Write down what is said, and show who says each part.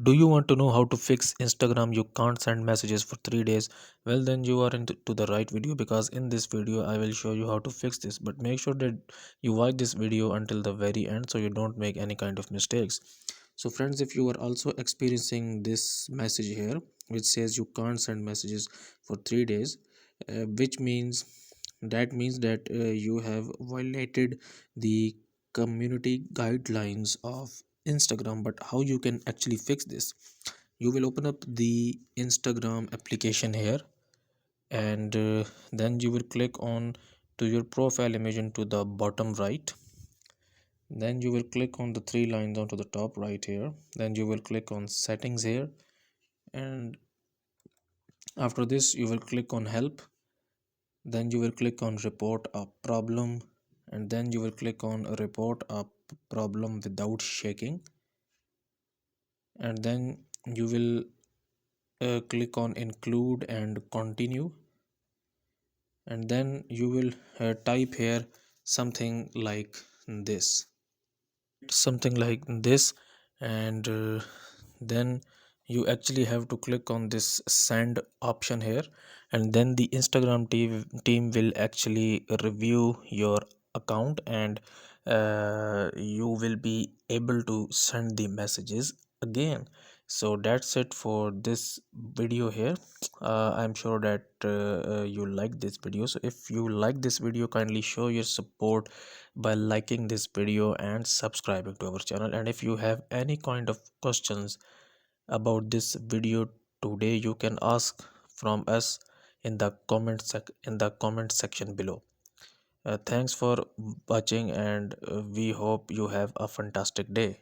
Speaker 1: Do you want to know how to fix Instagram you can't send messages for 3 days? Well, then you are into to the right video, because in this video I will show you how to fix this. But make sure that you watch this video until the very end so you don't make any kind of mistakes. So friends, if you are also experiencing this message here which says you can't send messages for 3 days, which means that you have violated the community guidelines of Instagram. But how you can actually fix this? You will open up the Instagram application here, and then you will click on to your profile image into the bottom right. Then you will click on the three lines onto the top right here. Then you will click on settings here, and after this you will click on help. Then you will click on report a problem, and then you will click on report a problem without shaking, and then you will click on include and continue, and then you will type here something like this, and then you actually have to click on this send option here, and then the Instagram team will actually review your account, and you will be able to send the messages again. So that's it for this video here. I'm sure that you like this video. So if you like this video, kindly show your support by liking this video and subscribing to our channel. And if you have any kind of questions about this video today, you can ask from us in the comment section below. Thanks for watching, and we hope you have a fantastic day.